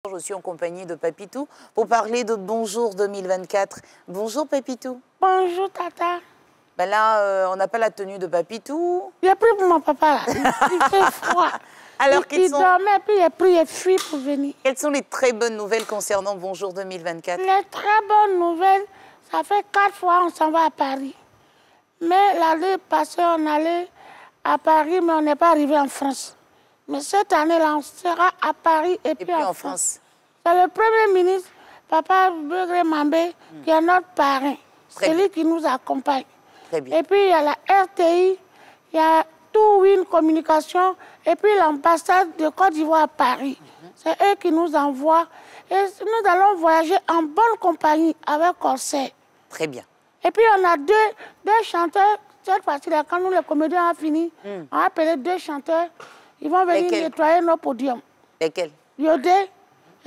Je suis en compagnie de Papitou pour parler de Bonjour 2024. Bonjour Papitou. Bonjour Tata. Ben là, on n'a pas la tenue de Papitou. J'ai pris pour mon papa là. Il fait froid. Alors il dormait, puis il a pris et fui pour venir. Quelles sont les très bonnes nouvelles concernant Bonjour 2024? Les très bonnes nouvelles, ça fait 4 fois on s'en va à Paris. Mais l'année passée, on allait à Paris, mais on n'est pas arrivé en France. Mais cette année-là, on sera à Paris et puis en France. C'est le Premier ministre, Papa Begré Mambé, qui est notre parrain. C'est lui qui nous accompagne. Très bien. Et puis, il y a la RTI, il y a Tout Win Communication, et puis l'ambassade de Côte d'Ivoire à Paris. C'est eux qui nous envoient. Et nous allons voyager en bonne compagnie avec Corsair. Très bien. Et puis, on a deux chanteurs. Cette fois-ci, quand nous, les comédiens, ont fini, on a appelé 2 chanteurs. Ils vont venir nettoyer nos podiums. Lesquels? Yodé,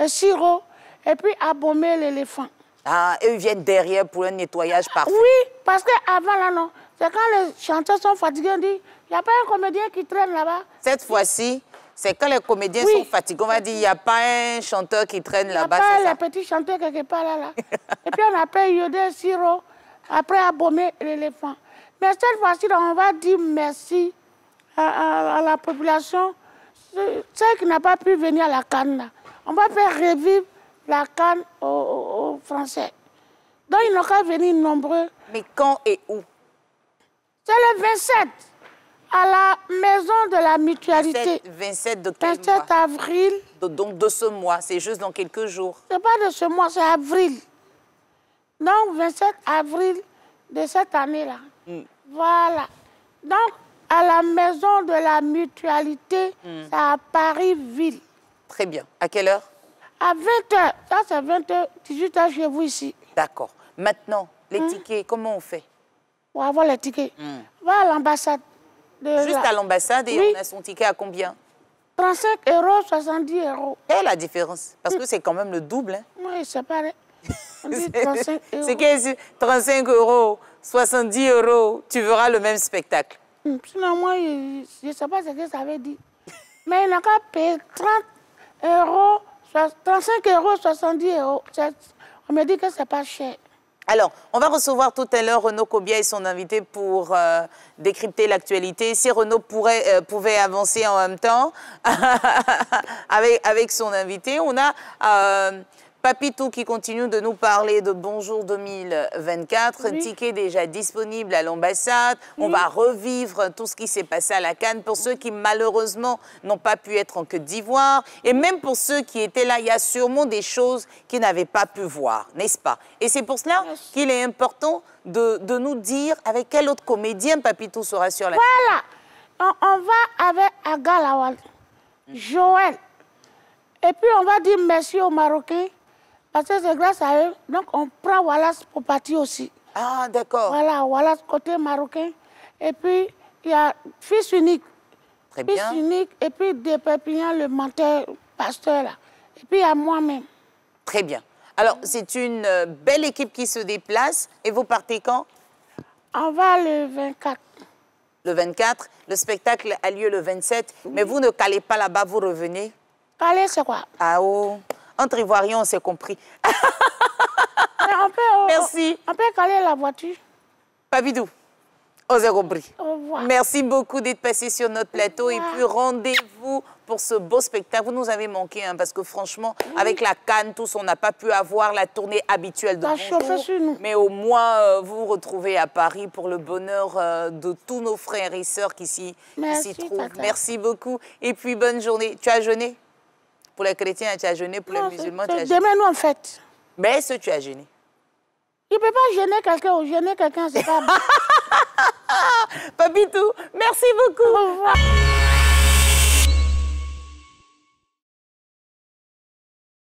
et Siro, et puis Abomé l'éléphant. Ah, eux, ils viennent derrière pour un nettoyage parfait. Oui, parce qu'avant, là, non. C'est quand les chanteurs sont fatigués, on dit, il n'y a pas un comédien qui traîne là-bas. Cette fois-ci, c'est quand les comédiens sont fatigués. On va dire, il n'y a pas un chanteur qui traîne là-bas, c'est ça? Il n'y a pas les petits chanteurs quelque part là. Et puis, on appelle Yodé, Siro, après Abomé l'éléphant. Mais cette fois-ci, on va dire merci à la population, celle qui n'a pas pu venir à la CAN. Là. On va faire revivre la CAN aux Français. Donc, ils n'ont qu'à venir nombreux. Mais quand et où? C'est le 27, à la Maison de la Mutualité. 27 de quel 27 mois? avril. Donc de ce mois, c'est juste dans quelques jours. C'est pas de ce mois, c'est avril. Donc, 27 avril de cette année-là. Voilà. Donc, à la Maison de la Mutualité, c'est à Paris-Ville. Très bien. À quelle heure? À 20h. Ça, c'est 20h, 18h chez vous ici. D'accord. Maintenant, les tickets, comment on fait? Pour avoir les tickets. Va à l'ambassade. Juste à l'ambassade et on a son ticket à combien? 35 €, 70 €. Quelle est la différence? Parce que c'est quand même le double. Hein? Oui, c'est pareil. On dit 35 €. C'est que 35 €, 70 €, tu verras le même spectacle. Sinon, moi, je ne sais pas ce que ça veut dire. Mais il n'a qu'à payer 30 €, 35 €, 70 €. On me dit que ce n'est pas cher. Alors, on va recevoir tout à l'heure Renaud Kobia et son invité pour décrypter l'actualité. Si Renaud pouvait avancer en même temps avec son invité, on a Papitou qui continue de nous parler de Bonjour 2024. Un ticket déjà disponible à l'ambassade. On va revivre tout ce qui s'est passé à la CAN. Pour ceux qui, malheureusement, n'ont pas pu être en Côte d'Ivoire. Et même pour ceux qui étaient là, il y a sûrement des choses qu'ils n'avaient pas pu voir, n'est-ce pas? Et c'est pour cela qu'il est important de nous dire avec quel autre comédien Papitou sera sur la CAN. Voilà. On va avec Aga Lawal, Joël. Et puis, on va dire merci aux Marocains. Parce que c'est grâce à eux. Donc, on prend Wallace pour partir aussi. Ah, d'accord. Voilà, Wallace côté marocain. Et puis, il y a Fils Unique. Très bien. Fils Unique. Et puis, de Pépignan, le menteur, pasteur, là. Et puis, il y a moi-même. Très bien. Alors, c'est une belle équipe qui se déplace. Et vous partez quand? On va le 24. Le 24. Le spectacle a lieu le 27. Mais vous ne calez pas là-bas, vous revenez? Calé, c'est quoi? Ah oh. Entre Ivoiriens, on s'est compris. Merci. On peut caler la voiture. Papitou, on s'est compris. Au revoir. Merci beaucoup d'être passé sur notre plateau. Et puis, rendez-vous pour ce beau spectacle. Vous nous avez manqué, hein, parce que franchement, avec la CAN, tous, on n'a pas pu avoir la tournée habituelle de Bonjour. Sur nous. Mais au moins, vous vous retrouvez à Paris pour le bonheur de tous nos frères et sœurs qui s'y trouvent. Tata. Merci beaucoup. Et puis, bonne journée. Tu as jeûné? Pour les chrétiens, tu as jeûné. Pour les musulmans, tu as jeûné. Demain, nous, en fait. Mais est-ce que tu as jeûné? Il ne peut pas gêner quelqu'un ou gêner quelqu'un, c'est pas bon. Papitou, merci beaucoup. Au revoir.